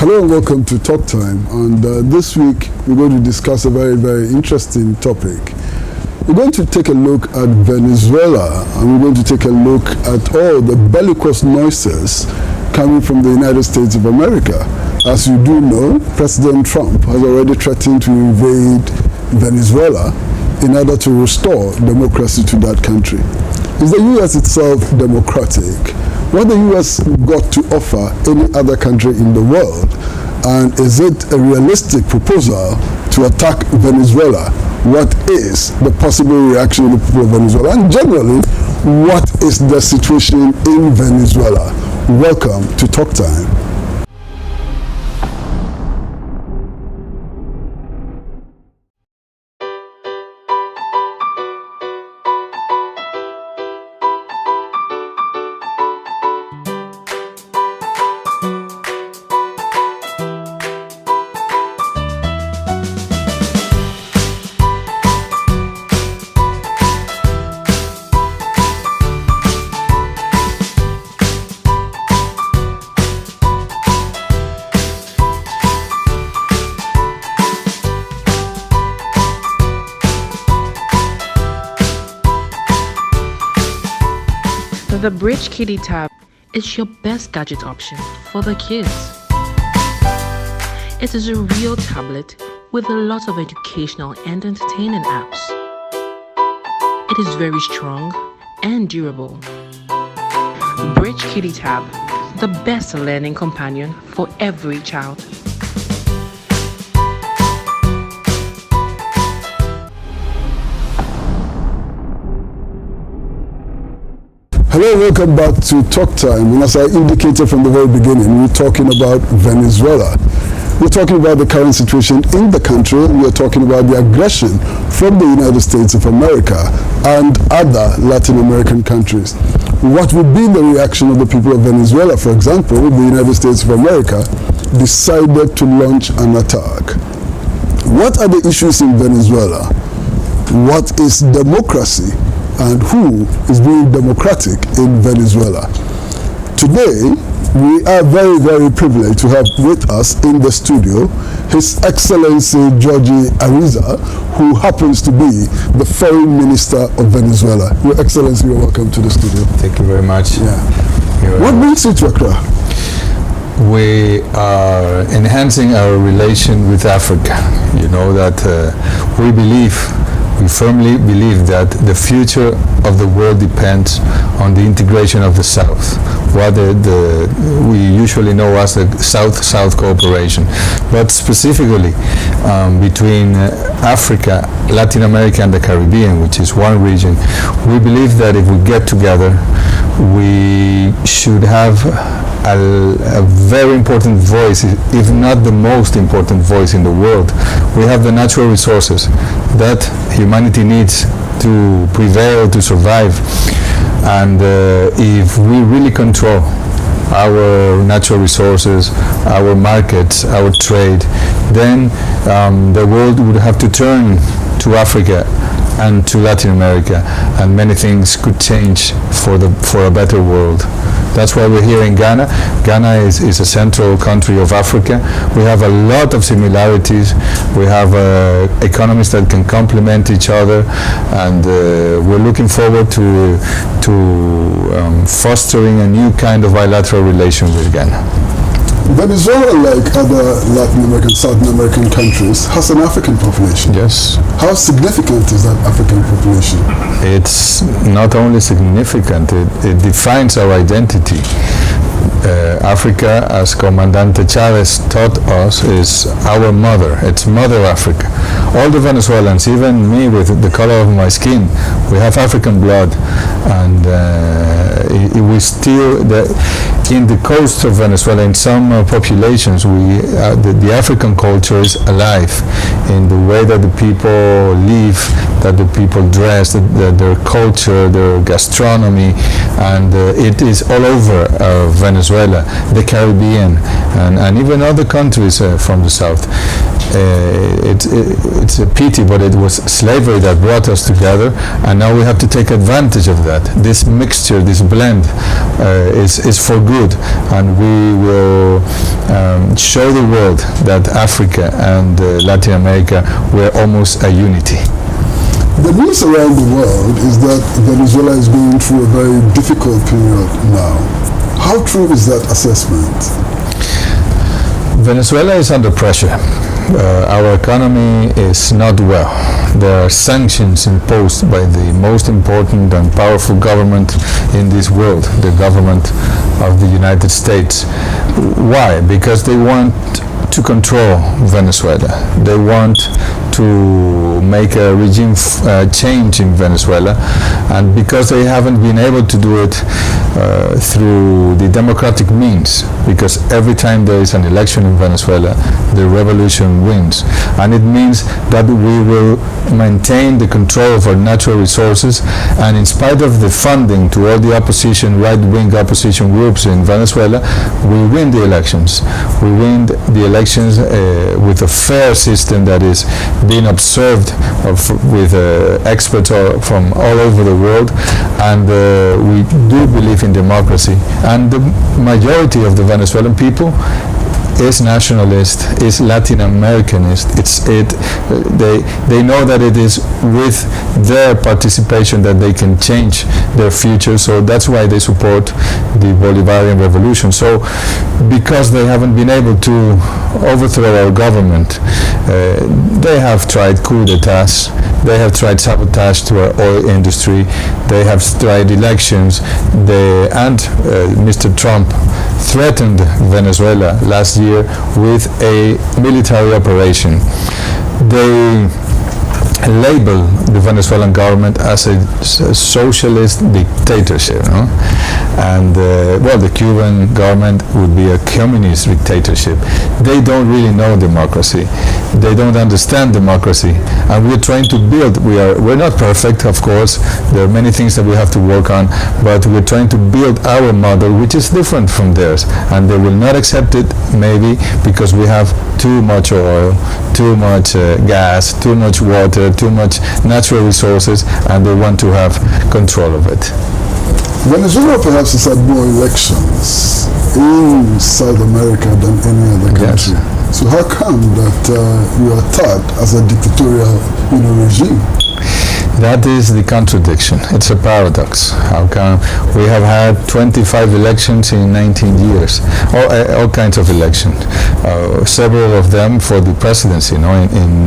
Hello and welcome to Talk Time, and this week we're going to discuss a very, very interesting topic. We're going to take a look at Venezuela, and we're going to take a look at all the bellicose noises coming from the United States of America. As you do know, President Trump has already threatened to invade Venezuela in order to restore democracy to that country. Is the U.S. itself democratic? What the U.S. got to offer any other country in the world? And is it a realistic proposal to attack Venezuela? What is the possible reaction of the people of Venezuela? And generally, what is the situation in Venezuela? Welcome to Talk Time. The Bridge Kiddie tab is your best gadget option for the kids. It is a real tablet with a lot of educational and entertaining apps. It is very strong and durable. Bridge Kiddie tab, the best learning companion for every child. Hello, welcome back to Talk Time. And as I indicated from the very beginning, we're talking about Venezuela. We're talking about the current situation in the country. We're talking about the aggression from the United States of America and other Latin American countries. What would be the reaction of the people of Venezuela, for example, if the United States of America decided to launch an attack? What are the issues in Venezuela? What is democracy? And who is being democratic in Venezuela? Today, we are very, very privileged to have with us in the studio His Excellency Jorge Arreaza, who happens to be the Foreign Minister of Venezuela. Your Excellency, you're welcome to the studio. Thank you very much. Yeah. What brings you to Accra? We are enhancing our relation with Africa. You know that we firmly believe that the future of the world depends on the integration of the South, what we usually know as the South-South cooperation. But specifically between Africa, Latin America and the Caribbean, which is one region, we believe that if we get together, we should have a very important voice, if not the most important voice in the world. We have the natural resources that humanity needs to prevail, to survive. And if we really control our natural resources, our markets, our trade, then the world would have to turn to Africa and to Latin America, and many things could change for a better world. That's why we're here in Ghana. Ghana is a central country of Africa. We have a lot of similarities. We have economies that can complement each other, and we're looking forward to fostering a new kind of bilateral relation with Ghana. Venezuela, like other Latin American, Southern American countries, has an African population. Yes. How significant is that African population? It's not only significant, it defines our identity. Africa, as Comandante Chavez taught us, is our mother. It's Mother Africa. All the Venezuelans, even me with the color of my skin, we have African blood, and we still, in the coast of Venezuela, in some populations, the African culture is alive in the way that the people live, that the people dress, their culture, their gastronomy, and it is all over Venezuela, the Caribbean, and even other countries from the south. it's a pity, but it was slavery that brought us together, and now we have to take advantage of that. This mixture, this blend, is for good, and we will show the world that Africa and Latin America were almost a unity. The news around the world is that Venezuela is going through a very difficult period now. How true is that assessment? Venezuela is under pressure. Our economy is not well. There are sanctions imposed by the most important and powerful government in this world, the government of the United States. Why? Because they want to control Venezuela. They want to make a regime change in Venezuela, and because they haven't been able to do it through the democratic means, because every time there is an election in Venezuela, the revolution wins, and it means that we will maintain the control of our natural resources, and in spite of the funding to all the opposition, right-wing opposition groups in Venezuela, we win the elections. We win the elections with a fair system that is being observed with experts from all over the world, and we do believe in democracy, and the majority of the Venezuelan people is nationalist, is Latin Americanist. They know that it is with their participation that they can change their future, so that's why they support the Bolivarian revolution. So because they haven't been able to overthrow our government, they have tried coup d'etats, they have tried sabotage to our oil industry, they have tried elections, and Mr. Trump threatened Venezuela last year with a military operation. They label the Venezuelan government as a socialist dictatorship, no? And well, the Cuban government would be a communist dictatorship. They don't really know democracy. They don't understand democracy, and we're trying to build. We're not perfect, of course. There are many things that we have to work on, but we're trying to build our model, which is different from theirs, and they will not accept it, maybe because we have too much oil, too much gas, too much water, too much natural resources, and they want to have control of it. Venezuela perhaps has had more elections in South America than any other country. Yes. So how come that you are thought as a dictatorial regime? That is the contradiction. It's a paradox. How come we have had 25 elections in 19 years? All kinds of elections. Several of them for the presidency, in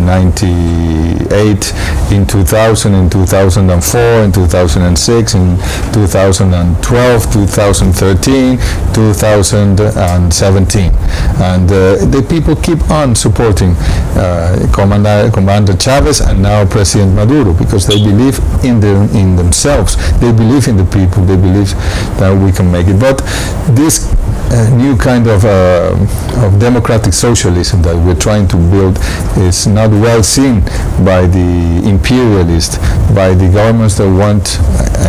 98, in 2000, in 2004, in 2006, in 2012, 2013, 2017. And the people keep on supporting Commander Chavez and now President Maduro, because they believe in themselves, they believe in the people, they believe that we can make it. But this new kind of democratic socialism that we're trying to build is not well seen by the imperialists, by the governments that want,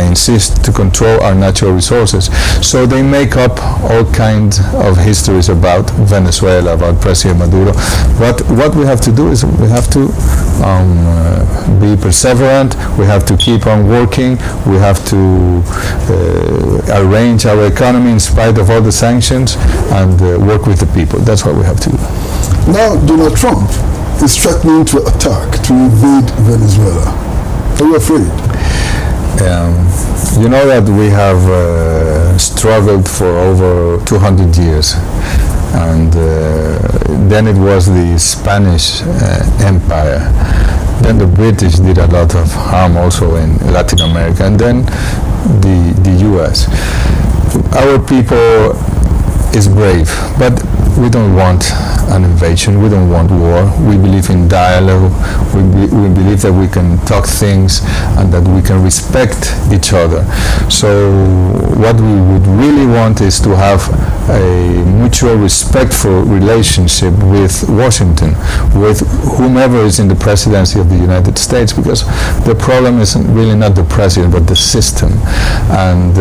insist to control our natural resources. So they make up all kinds of histories about Venezuela, about President Maduro. But what we have to do is we have to be perseverant, we have to keep on working, we have to arrange our economy in spite of all the sanctions, and work with the people. That's what we have to do. Now Donald Trump is threatening to attack, to invade Venezuela. Are you afraid? You know that we have struggled for over 200 years, and then it was the Spanish Empire. Then the British did a lot of harm also in Latin America, and then the US. Our people is brave, but we don't want an invasion, we don't want war. We believe in dialogue, we believe that we can talk things and that we can respect each other. So what we would really want is to have a mutual respectful relationship with Washington, with whomever is in the presidency of the United States, because the problem is really not the president but the system, and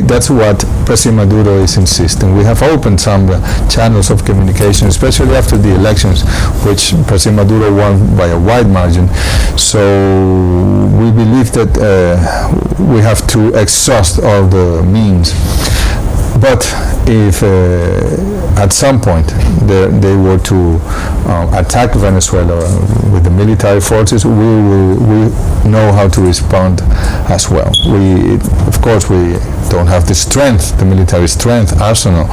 that's what President Maduro is insisting. We have opened some channels of communication, especially after the elections, which President Maduro won by a wide margin. So we believe that we have to exhaust all the means. But if at some point they were to attack Venezuela with the military forces, we know how to respond as well. Of course, we don't have the strength, the military strength arsenal,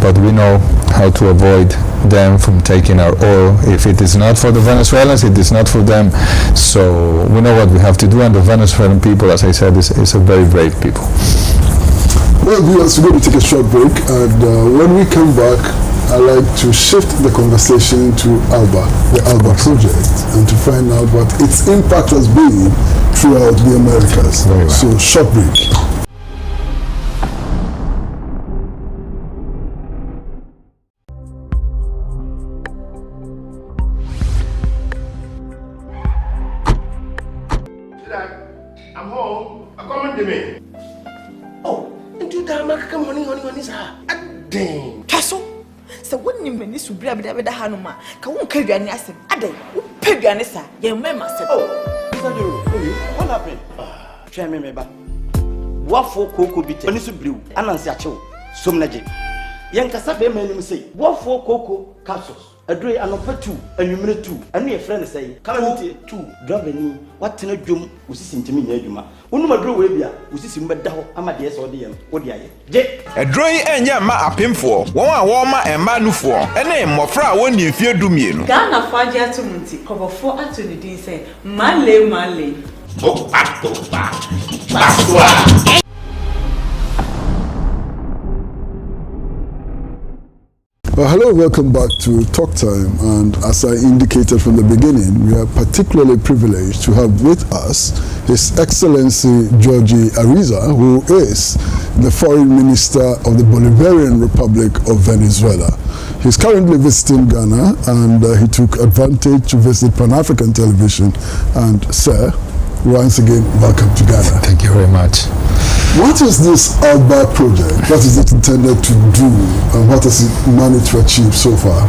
but we know how to avoid them from taking our oil. If it is not for the Venezuelans, it is not for them. So we know what we have to do, and the Venezuelan people, as I said, is a very brave people. Well, viewers, we're going to take a short break, and when we come back, I'd like to shift the conversation to the ALBA project, and to find out what its impact has been throughout the Americas. Very well. So, short break. I'm home. Come on to me. Oh, into that come honey, sir. Damn. Tasso. So when you mean to grab the Hanuma, can one carry an asset? A day, pay an answer. Young man, said, Oh, what happened? Try me, maybe. What for cocoa bit? When it's blue, and answer, some legend. Young Casabe may say, what for cocoa capsules? A dray and upper two, and you minute two, and your friend say, Calamity two, drop any, what ten of doom was seen to me, Yuma. When my drew wabia was this in bed down, Amadeus or DM, what the A drawing and ya ma a pin for, one warmer and manu for, and name more fra when you fear doom you. Ghana Faja to Munti, cover 4 Anthony say, Male. Oh, back. Hello, welcome back to Talk Time, and as I indicated from the beginning, we are particularly privileged to have with us His Excellency Jorge Arreaza, who is the Foreign Minister of the Bolivarian Republic of Venezuela. He's currently visiting Ghana, and he took advantage to visit Pan-African Television. And sir, once again, welcome to Ghana. Thank you very much. What is this ALBA project? What is it intended to do, and what has it managed to achieve so far?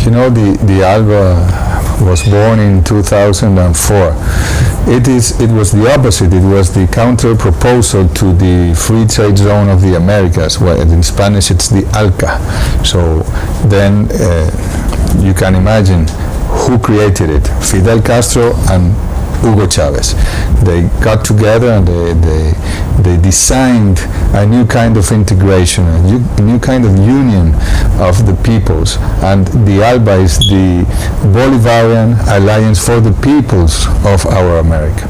You know, the ALBA was born in 2004. It was the opposite. It was the counter proposal to the free trade zone of the Americas, where in Spanish it's the ALCA. So then you can imagine who created it: Fidel Castro and Hugo Chavez. They got together and they designed a new kind of integration, a new kind of union of the peoples. And the ALBA is the Bolivarian Alliance for the Peoples of our America.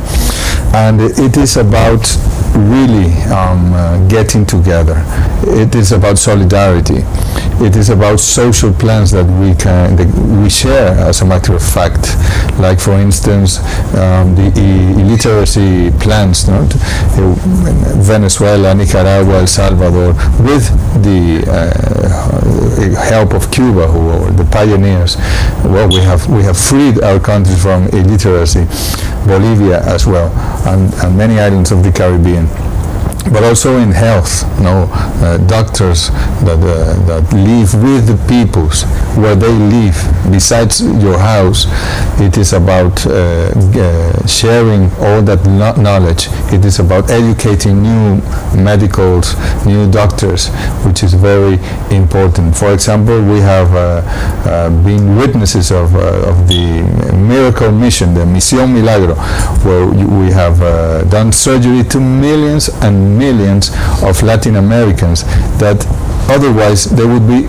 And it is about really getting together. It is about solidarity. It is about social plans that we share, as a matter of fact. Like, for instance, the illiteracy plans, no? Venezuela, Nicaragua, El Salvador, with the help of Cuba, who were the pioneers. Well, we have freed our country from illiteracy, Bolivia as well, and many islands of the Caribbean. But also in health, doctors that live with the peoples where they live. Besides your house, it is about sharing all that knowledge. It is about educating new medicals, new doctors, which is very important. For example, we have been witnesses of the miracle mission, the Misión Milagro, where we have done surgery to millions and millions of Latin Americans that otherwise they would be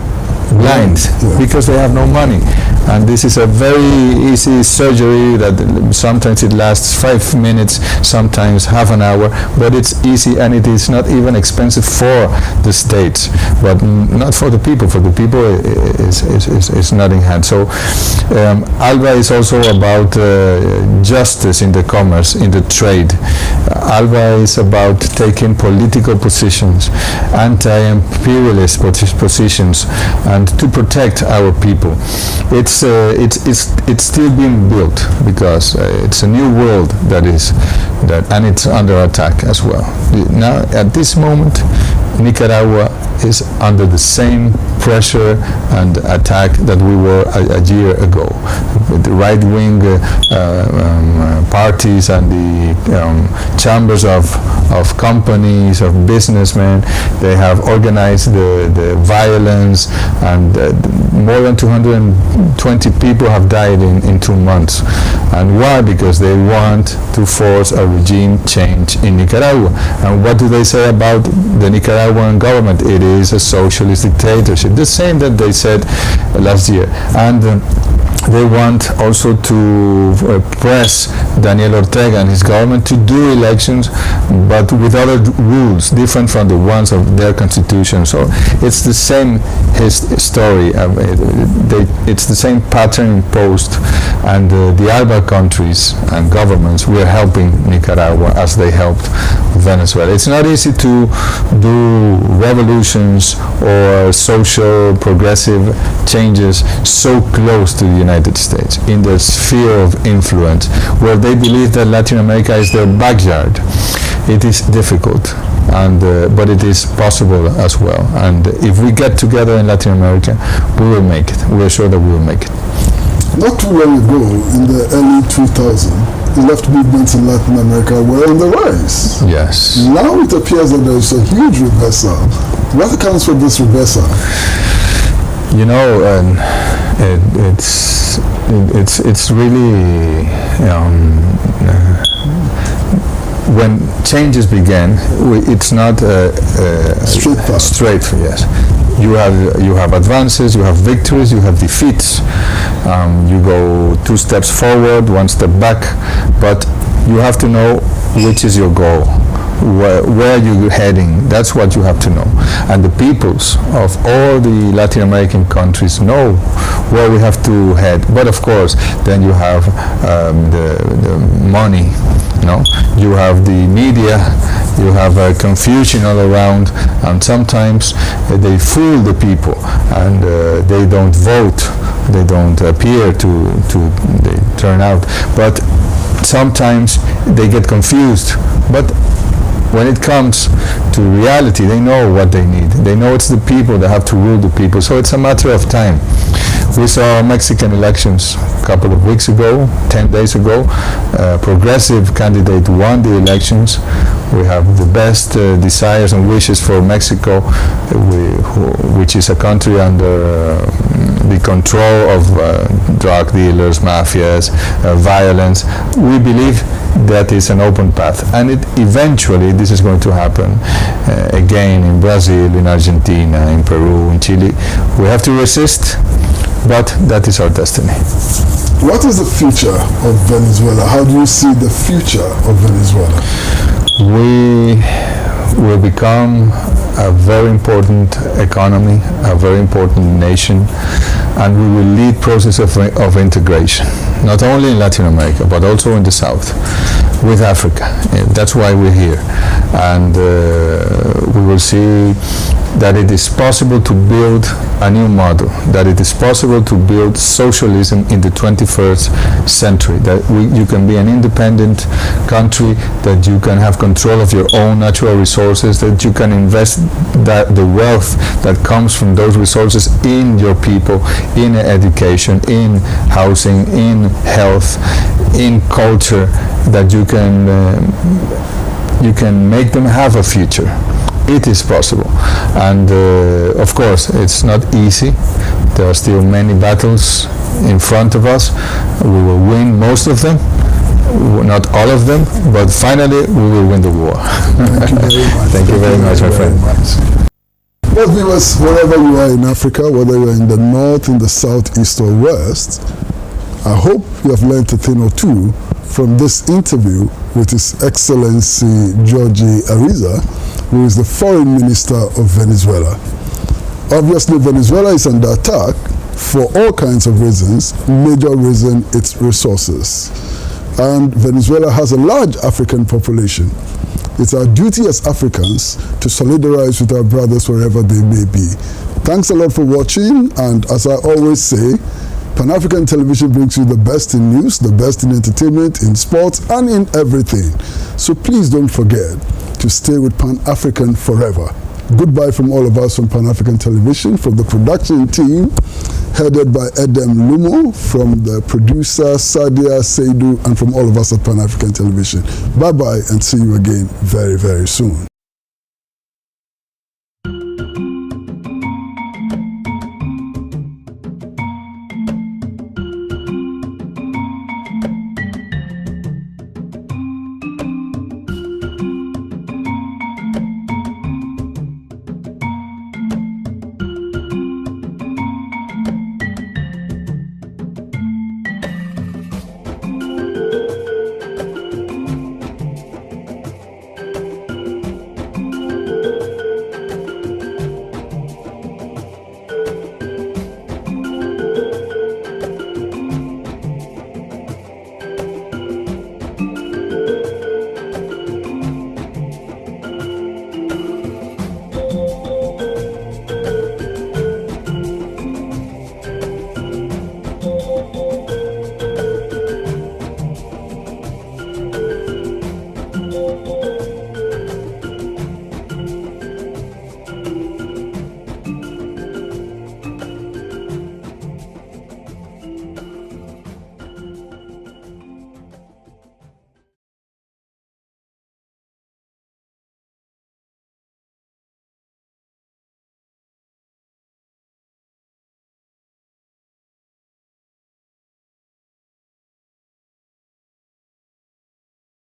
blind because they have no money. And this is a very easy surgery that sometimes it lasts 5 minutes, sometimes half an hour, but it's easy and it is not even expensive for the states, but not for the people. For the people, it's not in hand. So ALBA is also about justice in the commerce, in the trade. ALBA is about taking political positions, anti-imperialist positions, and to protect our people. It's still being built because it's a new world and it's under attack as well. Now, at this moment, Nicaragua is under the same pressure and attack that we were a year ago. With the right-wing parties and the chambers of companies, of businessmen, they have organized the violence, and more than 220 people have died in 2 months. And why? Because they want to force a regime change in Nicaragua. And what do they say about the Nicaraguan government? It is a socialist dictatorship, the same that they said last year. And they want also to press Daniel Ortega and his government to do elections, but with other rules different from the ones of their constitution. So it's the same story. It's the same pattern imposed, and the ALBA countries and governments were helping Nicaragua as they helped Venezuela. It's not easy to do revolutions or social progressive changes so close to the United States, in the sphere of influence, where they believe that Latin America is their backyard. It is difficult, and but it is possible as well. And if we get together in Latin America, we will make it. We are sure that we will make it. Not too long ago, in the early 2000s, the left movements in Latin America were on the rise. Yes. Now it appears that there is a huge reversal. What accounts for this reversal? You know, it's really when changes begin, it's not straight. Yes, you have advances, you have victories, you have defeats. You go 2 steps forward, 1 step back, but you have to know which is your goal. Where you're heading, that's what you have to know. And the peoples of all the Latin American countries know where we have to head. But of course, then you have the money, you have the media, you have confusion all around, and sometimes they fool the people, and they don't vote, they don't appear they turn out. But sometimes they get confused. But when it comes to reality, they know what they need. They know it's the people that have to rule the people. So it's a matter of time. We saw Mexican elections a couple of weeks ago, 10 days ago. Progressive candidate won the elections. We have the best desires and wishes for Mexico, which is a country under the control of drug dealers, mafias, violence. We believe that is an open path, and eventually this is going to happen again in Brazil, in Argentina, in Peru, in Chile. We have to resist, but that is our destiny. What is the future of Venezuela? How do you see the future of Venezuela? We will become a very important economy, a very important nation, and we will lead process of integration, not only in Latin America, but also in the South, with Africa. That's why we're here. And we will see that it is possible to build a new model, that it is possible to build socialism in the 21st century, that you can be an independent country, that you can have control of your own natural resources, that you can invest the wealth that comes from those resources in your people, in education, in housing, in health, in culture, that you can make them have a future. It is possible, and of course it's not easy. There are still many battles in front of us. We will win most of them, not all of them, but finally we will win the war. Thank you very much. Thank you very much, my friend. Well, viewers, wherever you are in Africa, whether you are in the north, in the south, east or west, I hope you have learned a thing or two from this interview with His Excellency Jorge Arreaza, who is the Foreign Minister of Venezuela. Obviously, Venezuela is under attack for all kinds of reasons, major reason its resources. And Venezuela has a large African population. It's our duty as Africans to solidarize with our brothers wherever they may be. Thanks a lot for watching, and as I always say, Pan-African Television brings you the best in news, the best in entertainment, in sports, and in everything. So please don't forget to stay with Pan-African forever. Goodbye from all of us from Pan-African Television, from the production team headed by Edem Lumo, from the producer Sadia Seidu, and from all of us at Pan-African Television. Bye-bye and see you again very, very soon.